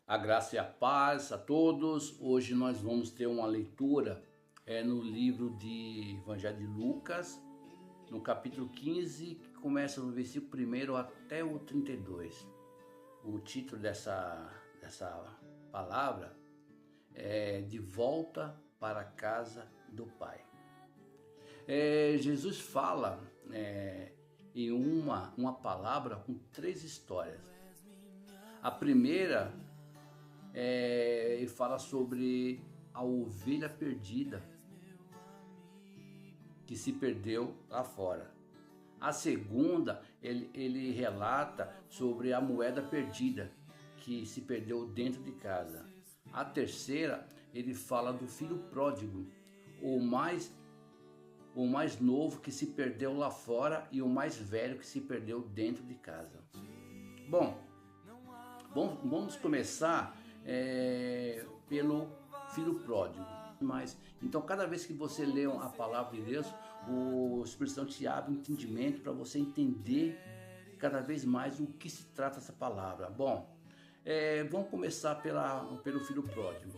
A graça e a paz a todos. Hoje nós vamos ter uma leitura no livro de Evangelho de Lucas, no capítulo 15, que começa no versículo 1 até o 32. O título dessa palavra é De Volta para a Casa do Pai. Jesus fala em uma palavra com três histórias. A primeira ele fala sobre a ovelha perdida que se perdeu lá fora. A segunda, ele relata sobre a moeda perdida que se perdeu dentro de casa. A terceira, ele fala do filho pródigo, o mais novo que se perdeu lá fora e o mais velho que se perdeu dentro de casa. Bom, vamos começar pelo filho pródigo. Então, cada vez que você lê a palavra de Deus, o Espírito Santo te abre um entendimento para você entender cada vez mais o que se trata essa palavra. Bom, vamos começar pelo filho pródigo.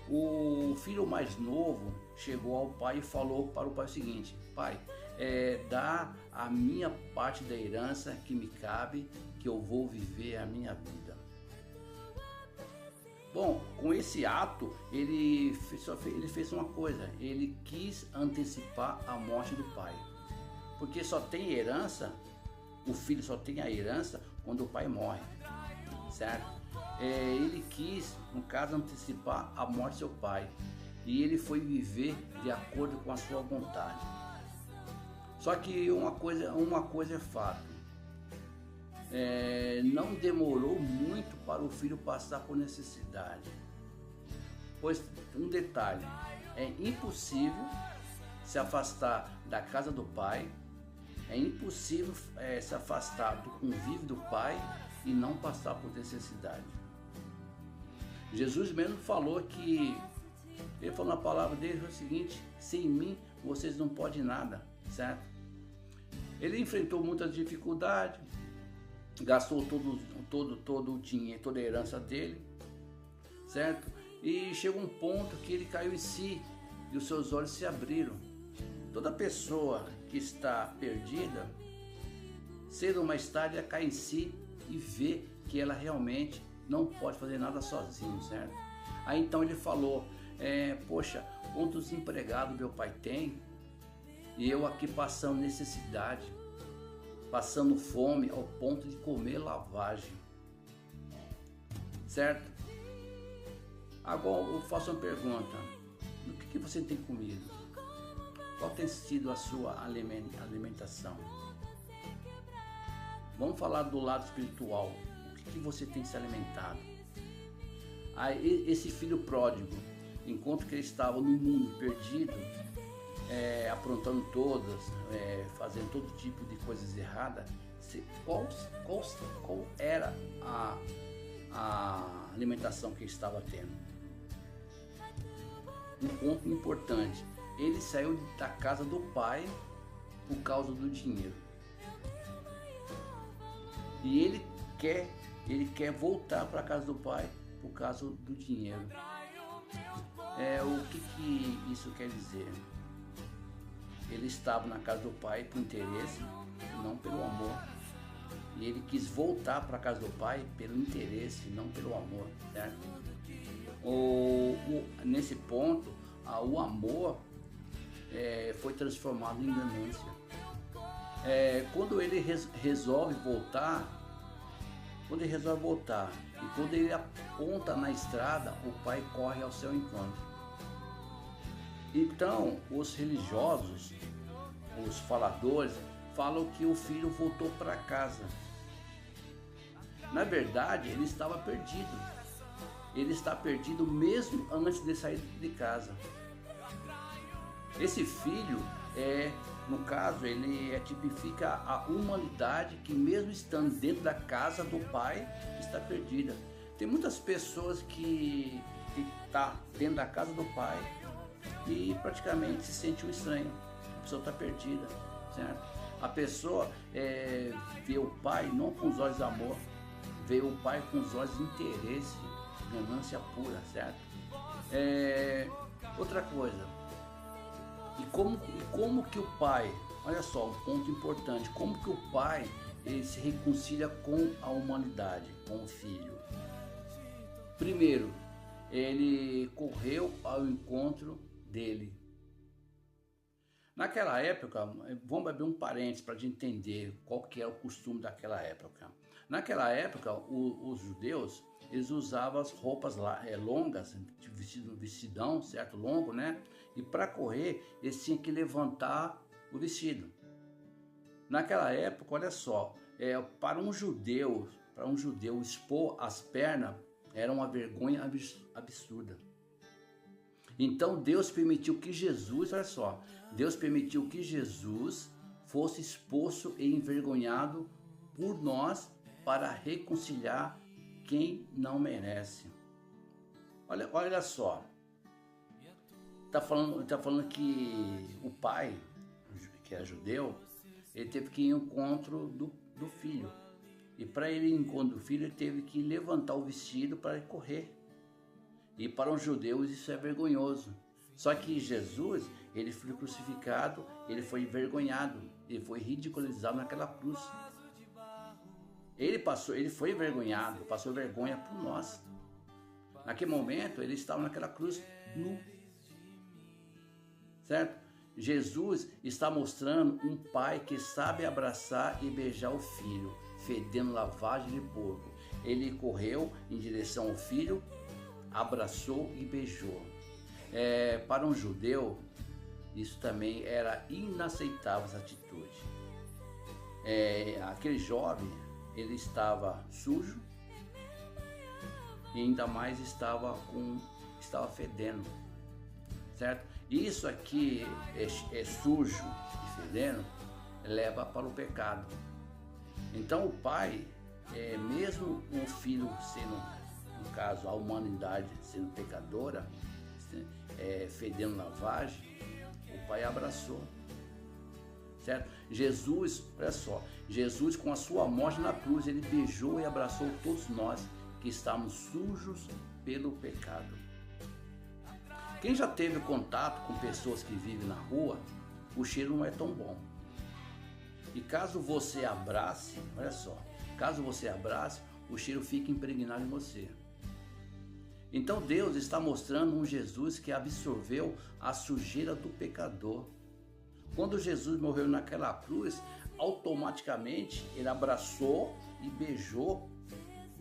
O filho mais novo chegou ao pai e falou para o pai o seguinte: pai, dá a minha parte da herança que me cabe, que eu vou viver a minha vida. Bom, com esse ato, ele fez uma coisa, ele quis antecipar a morte do pai. Porque só tem herança, o filho só tem a herança quando o pai morre, certo? Ele quis, no caso, antecipar a morte do seu pai. E ele foi viver de acordo com a sua vontade. Só que uma coisa é fato. Não demorou muito para o filho passar por necessidade. Pois, um detalhe, é impossível se afastar da casa do pai, é impossível se afastar do convívio do pai e não passar por necessidade. Jesus mesmo falou ele falou na palavra dele o seguinte: sem mim vocês não podem nada, certo? Ele enfrentou muitas dificuldades, gastou todo o dinheiro, toda a herança dele, certo? E chegou um ponto que ele caiu em si e os seus olhos se abriram. Toda pessoa que está perdida, cedo ou mais tarde, ela cai em si e vê que ela realmente não pode fazer nada sozinho, certo? Aí então ele falou: poxa, quantos empregados meu pai tem e eu aqui passando necessidade, passando fome ao ponto de comer lavagem, certo? Agora eu faço uma pergunta: o que você tem comido? Qual tem sido a sua alimentação? Vamos falar do lado espiritual. O que você tem se alimentado? Aí esse filho pródigo, enquanto que ele estava no mundo perdido, aprontando todas, fazendo todo tipo de coisas erradas, qual era a alimentação que ele estava tendo? Um ponto importante: ele saiu da casa do pai por causa do dinheiro. E ele quer voltar para a casa do pai por causa do dinheiro. O que isso quer dizer? Ele estava na casa do pai por interesse, não pelo amor. E ele quis voltar para a casa do pai pelo interesse, não pelo amor, certo? Nesse ponto, o amor foi transformado em ganância. Quando ele resolve voltar, e quando ele aponta na estrada, o pai corre ao seu encontro. Então, os religiosos, os faladores, falam que o filho voltou para casa. Na verdade, ele estava perdido. Ele está perdido mesmo antes de sair de casa. Esse filho no caso, ele tipifica a humanidade que, mesmo estando dentro da casa do pai, está perdida. Tem muitas pessoas que estão dentro da casa do pai e praticamente se sente um estranho. A pessoa está perdida, certo? A pessoa vê o pai não com os olhos de amor, vê o pai com os olhos de interesse, ganância pura, certo? Outra coisa, e como que o pai, olha só, um ponto importante, como que o pai ele se reconcilia com a humanidade, com o filho? Primeiro, ele correu ao encontro dele. Naquela época, vamos abrir um parênteses para a gente entender qual que é o costume daquela época. Naquela época, os judeus, eles usavam as roupas longas, vestidão, certo? Longo, né? E para correr, eles tinham que levantar o vestido. Naquela época, olha só, para um judeu expor as pernas era uma vergonha absurda. Então Deus permitiu que Jesus, olha só, Deus permitiu que Jesus fosse exposto e envergonhado por nós para reconciliar quem não merece. Olha só, tá falando que o pai, que era judeu, ele teve que ir ao encontro do filho. E para ele ir ao encontro do filho, ele teve que levantar o vestido para correr. E para os judeus isso é vergonhoso. Só que Jesus, ele foi crucificado, ele foi envergonhado, ele foi ridicularizado naquela cruz. Ele foi envergonhado, passou vergonha por nós. Naquele momento, ele estava naquela cruz nu. Certo? Jesus está mostrando um pai que sabe abraçar e beijar o filho, fedendo lavagem de porco. Ele correu em direção ao filho, abraçou e beijou. Para um judeu, isso também era inaceitável, essa atitude. Aquele jovem, ele estava sujo e ainda mais estava fedendo, certo? Isso aqui é sujo e fedendo, leva para o pecado. Então o pai, mesmo o filho sendo, no caso, a humanidade sendo pecadora, fedendo lavagem, o pai abraçou, certo? Jesus, olha só, Jesus com a sua morte na cruz, ele beijou e abraçou todos nós que estávamos sujos pelo pecado. Quem já teve contato com pessoas que vivem na rua, o cheiro não é tão bom. E caso você abrace, olha só, caso você abrace, o cheiro fica impregnado em você. Então Deus está mostrando um Jesus que absorveu a sujeira do pecador. Quando Jesus morreu naquela cruz, automaticamente ele abraçou e beijou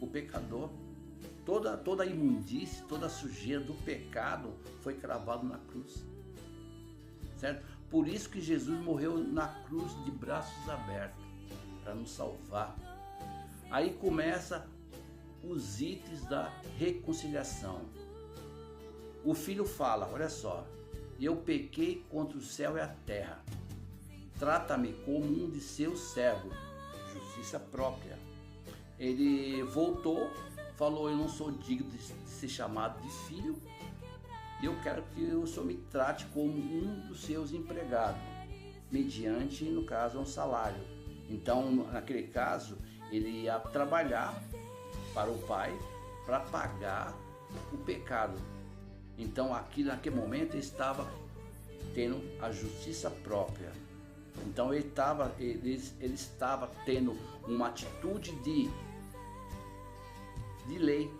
o pecador. Toda a imundície, toda a sujeira do pecado foi cravado na cruz. Certo? Por isso que Jesus morreu na cruz de braços abertos, para nos salvar. Aí começa os itens da reconciliação. O filho fala, olha só, eu pequei contra o céu e a terra. Trata-me como um de seus servos. Justiça própria. Ele voltou, falou, eu não sou digno de ser chamado de filho. Eu quero que o Senhor me trate como um dos seus empregados, mediante, no caso, um salário. Então, naquele caso, ele ia trabalhar para o pai para pagar o pecado. Então, aqui naquele momento, ele estava tendo a justiça própria. Então, ele estava tendo uma atitude de lei,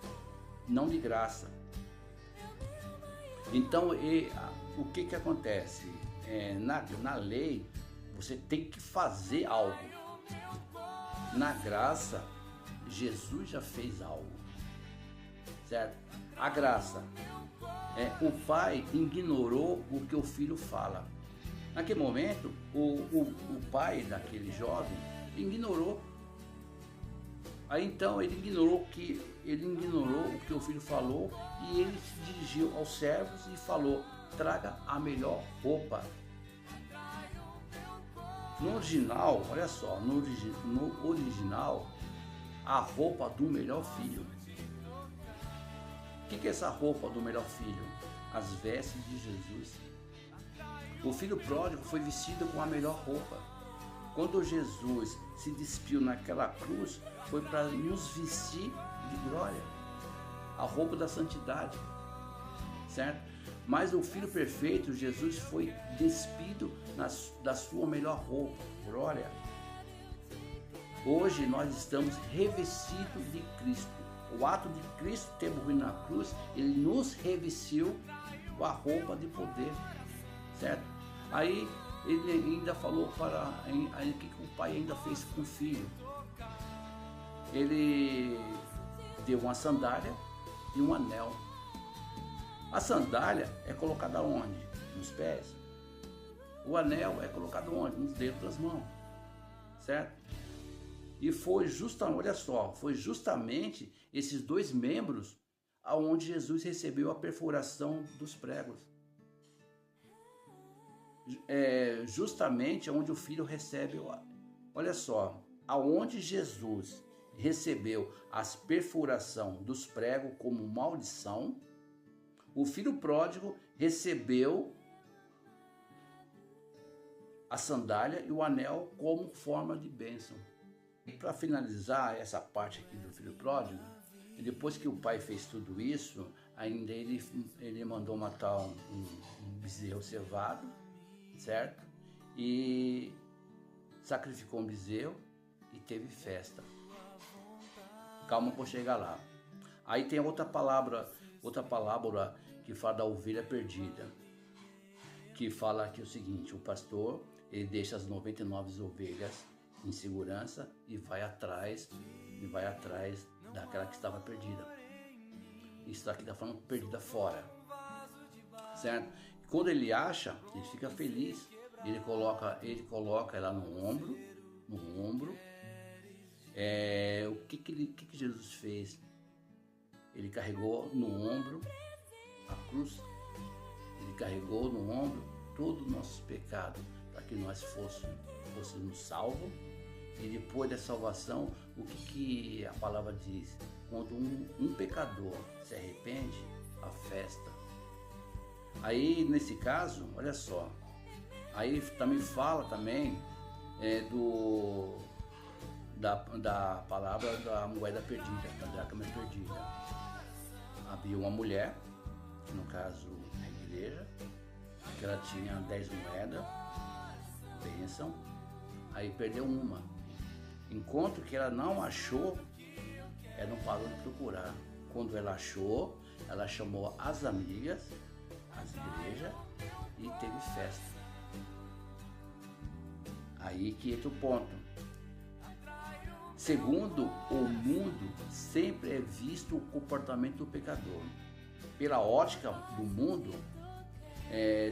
não de graça. Então, o que acontece? Na lei, você tem que fazer algo. Na graça, Jesus já fez algo, certo? A graça, o pai ignorou o que o filho fala. Naquele momento, o pai daquele jovem ignorou. Aí então ele ignorou o que o filho falou e ele se dirigiu aos servos e falou: traga a melhor roupa. No original, olha só, no original, a roupa do melhor filho. O que é essa roupa do melhor filho? As vestes de Jesus. O filho pródigo foi vestido com a melhor roupa. Quando Jesus se despiu naquela cruz, foi para nos vestir de glória. A roupa da santidade, certo? Mas o Filho perfeito, Jesus, foi despido da sua melhor roupa. Glória! Hoje nós estamos revestidos de Cristo. O ato de Cristo ter morrido na cruz, ele nos revestiu com a roupa de poder, certo? Aí ele ainda falou aí o que o pai ainda fez com o filho. Ele deu uma sandália e um anel. A sandália é colocada onde? Nos pés. O anel é colocado onde? Nos dedos das mãos, certo? E foi justamente, olha só, foi justamente esses dois membros aonde Jesus recebeu a perfuração dos pregos. É justamente onde o filho recebe, olha só, aonde Jesus recebeu as perfuração dos pregos como maldição, o filho pródigo recebeu a sandália e o anel como forma de bênção. E para finalizar essa parte aqui do filho pródigo, depois que o pai fez tudo isso, ainda ele mandou matar um bezerro cevado, certo? E sacrificou um bezerro e teve festa. Calma que eu vou chegar lá. Aí tem outra palavra que fala da ovelha perdida, que fala aqui o seguinte: o pastor, ele deixa as 99 ovelhas em segurança e vai atrás daquela que estava perdida. Isso aqui está falando perdida fora, certo? Quando ele acha, ele fica feliz. Ele coloca ela no ombro. O que Jesus fez? Ele carregou no ombro a cruz. Ele carregou no ombro todo o nosso pecado para que nós fôssemos salvos. E depois da salvação, o que a palavra diz? Quando um pecador se arrepende, a festa. Aí, nesse caso, olha só, aí também fala da palavra da moeda perdida, da dracma perdida. Havia uma mulher, no caso a igreja, que ela tinha 10 moedas, bênção, aí perdeu uma. Enquanto que ela não achou, ela não parou de procurar. Quando ela achou, ela chamou as amigas, as igrejas, e teve festa. Aí que entra o ponto. Segundo o mundo, sempre é visto o comportamento do pecador. Pela ótica do mundo,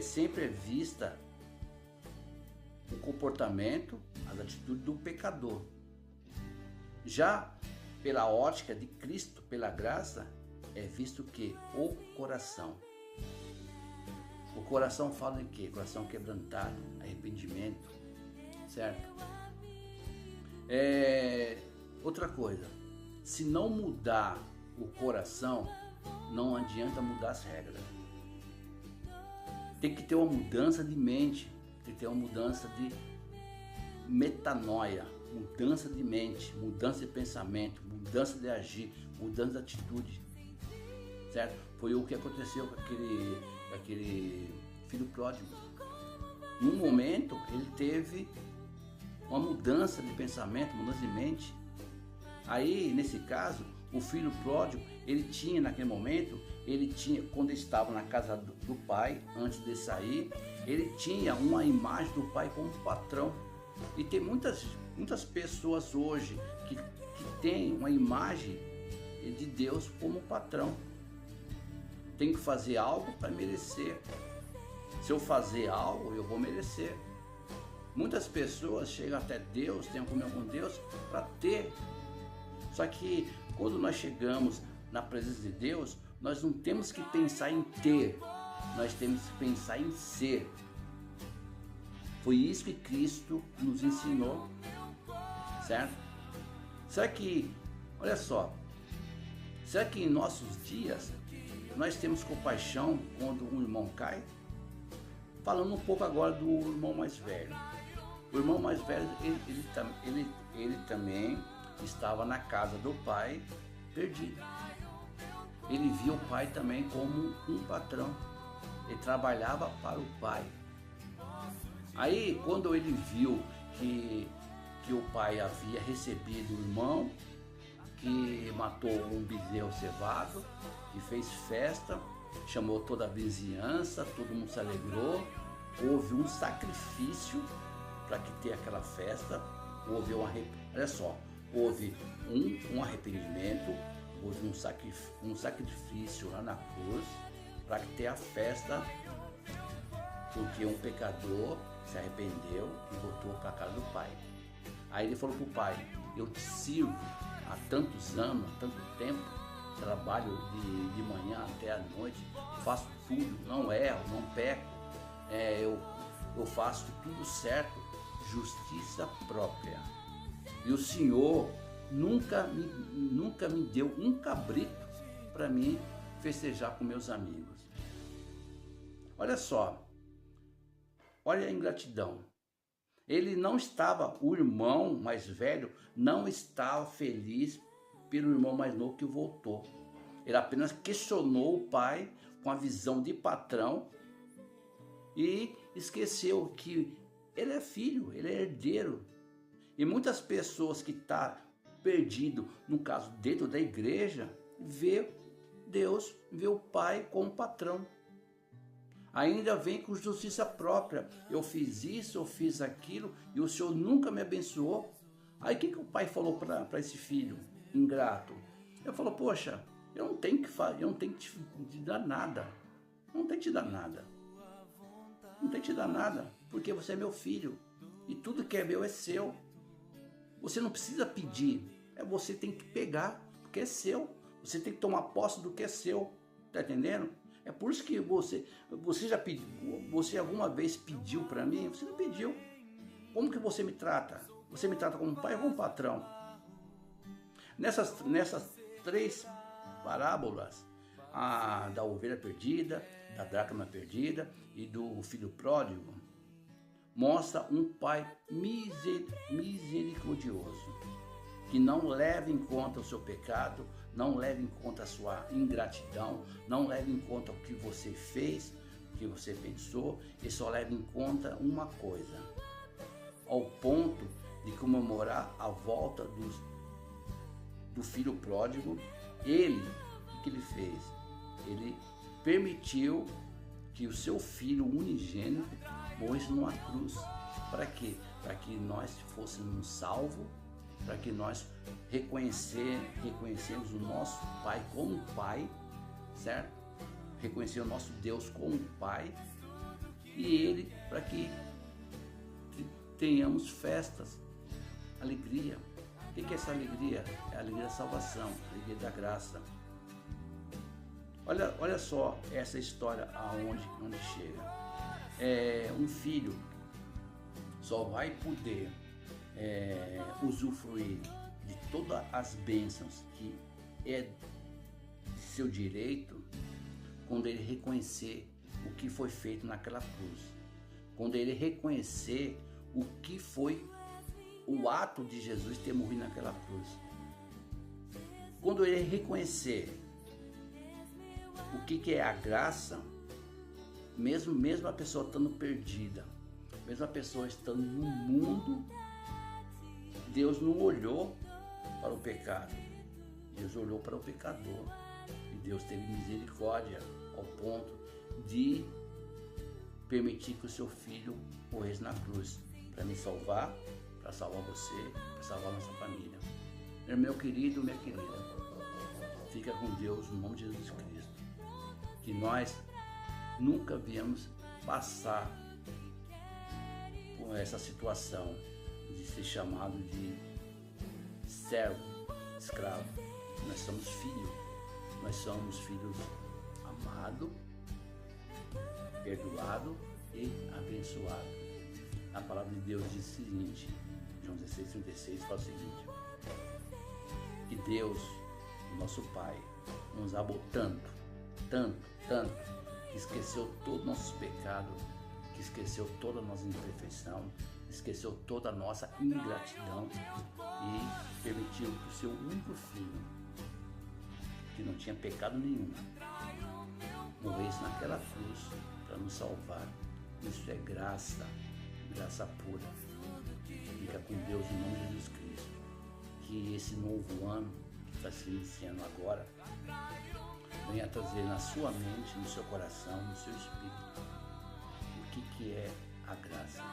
sempre é vista o comportamento, as atitudes do pecador. Já pela ótica de Cristo, pela graça, é visto que o coração. O coração fala em quê? Coração quebrantado, arrependimento, certo? Outra coisa, se não mudar o coração, não adianta mudar as regras. Tem que ter uma mudança de mente, tem que ter uma mudança de metanoia, mudança de mente, mudança de pensamento, mudança de agir, mudança de atitude, certo? Foi o que aconteceu com aquele filho pródigo. Num momento, ele teve uma mudança de pensamento, mudança de mente. Aí, nesse caso, o filho pródigo, ele tinha naquele momento, quando ele estava na casa do pai, antes de sair, ele tinha uma imagem do pai como patrão. E tem muitas pessoas hoje que têm uma imagem de Deus como patrão. Tem que fazer algo para merecer. Se eu fazer algo, eu vou merecer. Muitas pessoas chegam até Deus, têm comunhão com Deus para ter. Só que quando nós chegamos na presença de Deus, nós não temos que pensar em ter, nós temos que pensar em ser. Foi isso que Cristo nos ensinou, certo? Será que, olha só, será que em nossos dias nós temos compaixão quando um irmão cai? Falando um pouco agora do irmão mais velho. O irmão mais velho, ele também estava na casa do pai, perdido. ele via o pai também como um patrão. Ele trabalhava para o pai. Aí, quando ele viu que o pai havia recebido o irmão, que matou um bezerro cevado, que fez festa, chamou toda a vizinhança, todo mundo se alegrou, houve um sacrifício para que ter aquela festa, houve olha só, houve um arrependimento, houve um sacrifício lá na cruz, para que ter a festa, porque um pecador se arrependeu e voltou para a casa do pai. Aí ele falou para o pai: eu te sirvo há tantos anos, há tanto tempo, trabalho de manhã até a noite, faço tudo, não erro, não peco, eu faço tudo certo, justiça própria. E o Senhor nunca me deu um cabrito para mim festejar com meus amigos. Olha só, olha a ingratidão. Ele não estava, o irmão mais velho não estava feliz pelo irmão mais novo que voltou. Ele apenas questionou o pai com a visão de patrão e esqueceu que ele é filho, ele é herdeiro. E muitas pessoas que estão perdidas, no caso dentro da igreja, vê Deus, vê o pai como patrão. Ainda vem com justiça própria. Eu fiz isso, eu fiz aquilo e o Senhor nunca me abençoou. Aí o que o pai falou para esse filho ingrato? Ele falou: poxa, eu não tenho que te dar nada. Não tenho que te dar nada. Não tenho que te dar nada, porque você é meu filho. E tudo que é meu é seu. Você não precisa pedir. Você tem que pegar, porque é seu. Você tem que tomar posse do que é seu. Tá entendendo? É por isso que você já pediu, você alguma vez pediu para mim? Você não pediu. Como que você me trata? Você me trata como pai ou como patrão? Nessas 3 parábolas, a da ovelha perdida, da dracma perdida e do filho pródigo, mostra um pai misericordioso, que não leva em conta o seu pecado, não leva em conta a sua ingratidão, não leva em conta o que você fez, o que você pensou, e só leva em conta uma coisa, ao ponto de comemorar a volta do filho pródigo. Ele, o que ele fez? Ele permitiu que o seu filho unigênito morresse numa cruz. Para quê? Para que nós fôssemos salvos, para que nós reconhecemos o nosso Pai como Pai, certo? Reconhecer o nosso Deus como Pai, e Ele, para que tenhamos festas, alegria. O que é essa alegria? É a alegria da salvação, a alegria da graça. Olha só essa história onde chega. Um filho só vai poder usufruir de todas as bênçãos que é de seu direito quando ele reconhecer o que foi feito naquela cruz, quando ele reconhecer o que foi o ato de Jesus ter morrido naquela cruz, quando ele reconhecer o que é a graça, mesmo a pessoa estando perdida, mesmo a pessoa estando no mundo, Deus não olhou para o pecado, Deus olhou para o pecador, e Deus teve misericórdia ao ponto de permitir que o seu filho morresse na cruz, para me salvar, para salvar você, para salvar a nossa família. Meu querido, minha querida, fica com Deus no nome de Jesus Cristo, que nós nunca viemos passar por essa situação de ser chamado de servo, escravo. Nós somos filhos amados, perdoados e abençoados. A palavra de Deus diz o seguinte, João 16:36 fala o seguinte: que Deus, o nosso Pai, nos amou tanto, que esqueceu todos os nossos pecados, que esqueceu toda a nossa imperfeição, esqueceu toda a nossa ingratidão e permitiu que o seu único filho que não tinha pecado nenhum, morresse naquela cruz para nos salvar. Isso é graça, graça pura. Fica com Deus em nome de Jesus Cristo. Que esse novo ano que está se iniciando agora venha trazer na sua mente, no seu coração, no seu espírito, o que é a graça.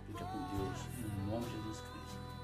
Fica com Deus em nome de Jesus Cristo.